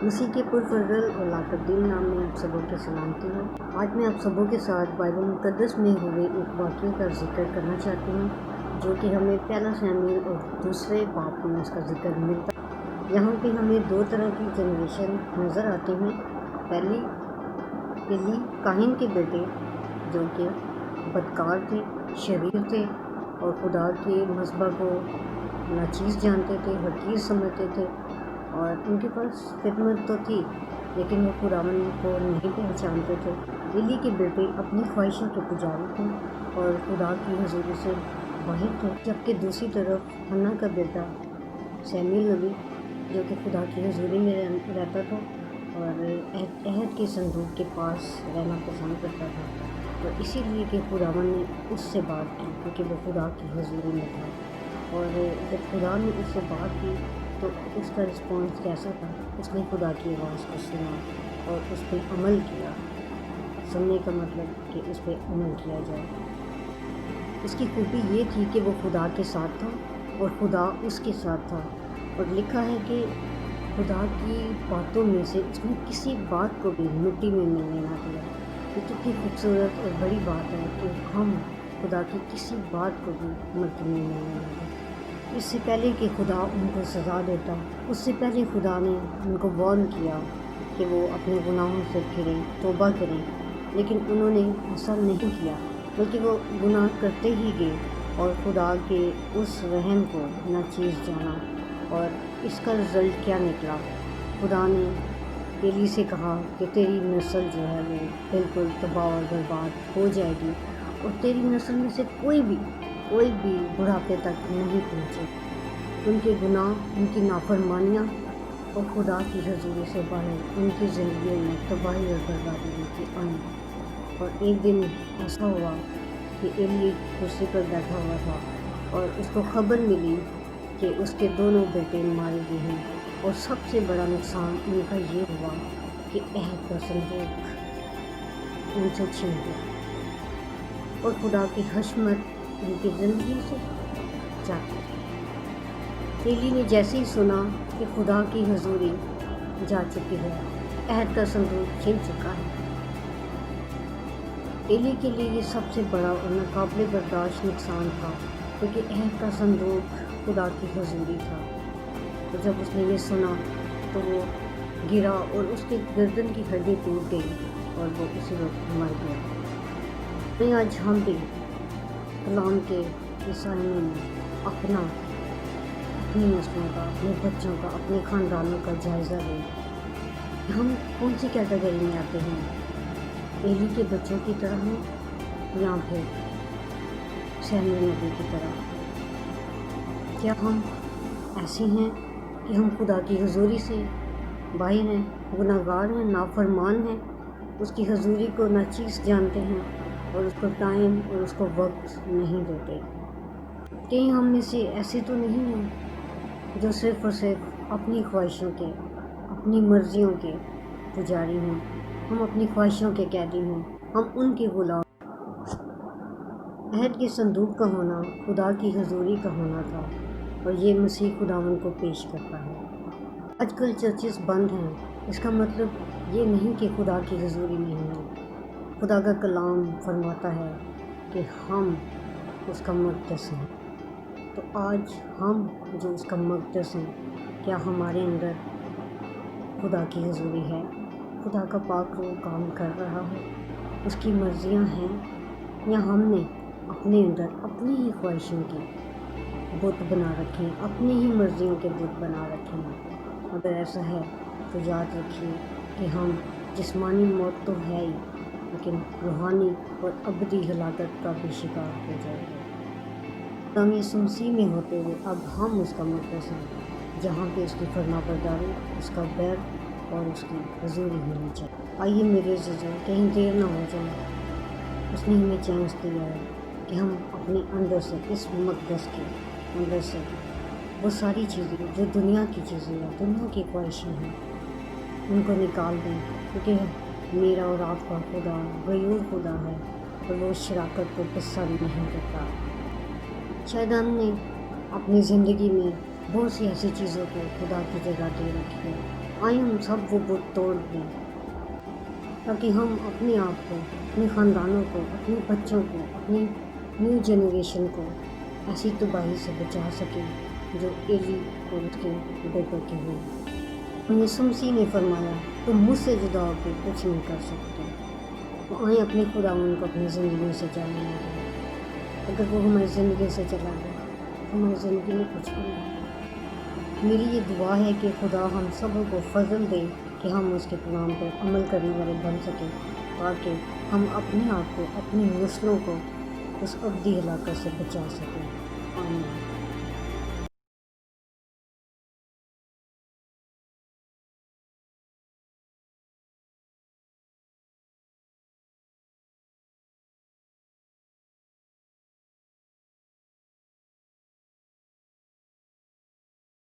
مسیح کے پرفضل اور لاقدین نام میں آپ سبوں کے سلامتی ہوں۔ آج میں آپ سبوں کے ساتھ بائبل مقدس میں ہوئے ایک واقعے کا ذکر کرنا چاہتی ہوں، جو کہ ہمیں پہلا شمویل اور دوسرے باب میں اس کا ذکر ملتا ہے۔ یہاں پہ ہمیں دو طرح کی جنریشن نظر آتی ہیں۔ پہلی ایلی کاہن کے بیٹے، جو کہ بدکار تھے، شریر تھے اور خدا کے مذبح کو ناچیز جانتے تھے، حقیر سمجھتے تھے، اور ان کے پاس خدمت تو تھی لیکن وہ خداوند کو نہیں پہچانتے تھے۔ ایلی کے بیٹے اپنی خواہشوں کے پجاری تھے اور خدا کی حضوری سے باہر تھے، جبکہ دوسری طرف حنا کا بیٹا شمویل نبی، جو کہ خدا کی حضوری میں رہتا تھا اور عہد کے صندوق کے پاس رہنا پسند کرتا تھا، تو اسی لیے کہ خداوند نے اس سے بات کی کیونکہ وہ خدا کی حضوری میں تھا۔ اور جب خدا نے اس سے بات کی تو اس کا رسپانس کیسا تھا؟ اس نے خدا کی آواز کو سنا اور اس پہ عمل کیا۔ سننے کا مطلب کہ اس پہ عمل کیا جائے۔ اس کی خوبی یہ تھی کہ وہ خدا کے ساتھ تھا اور خدا اس کے ساتھ تھا، اور لکھا ہے کہ خدا کی باتوں میں سے اس نے کسی بات کو بھی مٹی میں ملنے نہ دیا۔ یہ کتنی خوبصورت اور بڑی بات ہے کہ ہم خدا کی کسی بات کو بھی مٹی میں ملنے نہ دیں۔ اس سے پہلے کہ خدا ان کو سزا دیتا، اس سے پہلے خدا نے ان کو وارن کیا کہ وہ اپنے گناہوں سے پھریں، توبہ کریں، لیکن انہوں نے ایسا نہیں کیا، بلکہ وہ گناہ کرتے ہی گئے اور خدا کے اس رحم کو ناچیز جانا۔ اور اس کا رزلٹ کیا نکلا؟ خدا نے ایلی سے کہا کہ تیری نسل جو ہے وہ بالکل تباہ اور برباد ہو جائے گی، اور تیری نسل میں سے کوئی بھی بڑھاپے تک نہیں پہنچے۔ ان کے گناہ، ان کی نافرمانیاں اور خدا کی حضوری سے باہر ان کی زندگیوں میں تباہی اور بربادی کی آئی۔ اور ایک دن ایسا ہوا کہ ایلی کرسی پر بیٹھا ہوا تھا اور اس کو خبر ملی کہ اس کے دونوں بیٹے مارے گئے ہیں، اور سب سے بڑا نقصان ان کا یہ ہوا کہ عہد کا صندوق ان سے چھن گیا، اور خدا کی حشمت ان کی زندگی سے جاتی۔ ایلی نے جیسے ہی سنا کہ خدا کی حضوری جا چکی ہے، عہد کا صندوق چھن چکا ہے، ایلی کے لیے یہ سب سے بڑا اور ناقابل برداشت نقصان تھا، کیونکہ عہد کا صندوق خدا کی حضوری تھا۔ اور جب اس نے یہ سنا تو وہ گرا اور اس کے گردن کی ہڈی ٹوٹ گئی اور وہ اسی وقت مر گیا۔ آج ہم بھی کلام کے عیسائیوں میں اپنی نسلوں کا، اپنے بچوں کا، اپنے خاندانوں کا جائزہ لیں۔ ہم کون سی کیٹیگری میں آتے ہیں؟ ایلی کے بچوں کی طرح ہیں یا پھر شمویل نبی کی طرح؟ کیا ہم ایسے ہیں کہ ہم خدا کی حضوری سے باہر ہیں، گناہ گار ہیں، نافرمان ہیں، اس کی حضوری کو ناچیز جانتے ہیں اور اس کو ٹائم اور اس کو وقت نہیں دیتے؟ کہیں ہم میں سے ایسے تو نہیں ہیں جو صرف اور صرف اپنی خواہشوں کے، اپنی مرضیوں کے پجاری ہیں؟ ہم اپنی خواہشوں کے قیدی ہیں، ہم ان کے غلام۔ عہد کے صندوق کا ہونا خدا کی حضوری کا ہونا تھا، اور یہ مسیح خداوند کو پیش کرتا ہے۔ آج کل چرچز بند ہیں، اس کا مطلب یہ نہیں کہ خدا کی حضوری نہیں ہے۔ خدا کا کلام فرماتا ہے کہ ہم اس کا مقدس ہیں۔ تو آج ہم جو اس کا مقدس ہیں، کیا ہمارے اندر خدا کی حضوری ہے؟ خدا کا پاک روح کام کر رہا ہے؟ اس کی مرضیاں ہیں، یا ہم نے اپنے اندر اپنی ہی خواہشوں کے بت بنا رکھے ہیں، اپنی ہی مرضیوں کے بت بنا رکھے ہیں؟ اگر ایسا ہے تو یاد رکھیے کہ ہم جسمانی موت تو ہے ہی، لیکن روحانی اور ابدی ہلاکت کا بھی شکار ہو جائے گا۔ ہم یسوع مسیح میں ہوتے ہوئے اب ہم اس کا مقدس ہیں، جہاں پہ اس کی فرما برداری، اس کا بیر اور اس کی حضوری ہونی چاہیے۔ آئیے میرے عزیزوں، کہیں دیر نہ ہو جائے۔ اس نے ہمیں چانس دیا ہے کہ ہم اپنے اندر سے، اس مقدس کے اندر سے وہ ساری چیزیں جو دنیا کی چیزیں ہیں، دنیا کی خواہشیں ہیں، ان کو نکال دیں، کیونکہ میرا اور آپ کا خدا غیور خدا ہے اور وہ شراکت کو پسند نہیں کرتا۔ شاید ہم نے اپنی زندگی میں بہت سی ایسی چیزوں کو خدا کی جگہ دے رکھی ہے، آئیں ہم سب وہ بت توڑ دیں تاکہ ہم اپنے آپ کو، اپنے خاندانوں کو، اپنے بچوں کو، اپنی نیو جنریشن کو ایسی تباہی سے بچا سکیں جو ایلی اور اس کے بیٹوں کی ہوئی۔ یسوع مسیح نے فرمایا تم مجھ سے جدا ہو کے کچھ نہیں کر سکتے۔ تو آئیں اپنے خداوند کو اپنی زندگی سے جانے نہ دیں۔ اگر وہ ہماری زندگی سے چلا گیا تو ہماری زندگی میں کچھ بھی نہیں۔ میری یہ دعا ہے کہ خدا ہم سب کو فضل دے کہ ہم اس کے کلام پر عمل کرنے والے بن سکیں، تاکہ ہم اپنے آپ کو، اپنی نسلوں کو اس ابدی ہلاکت سے بچا سکیں۔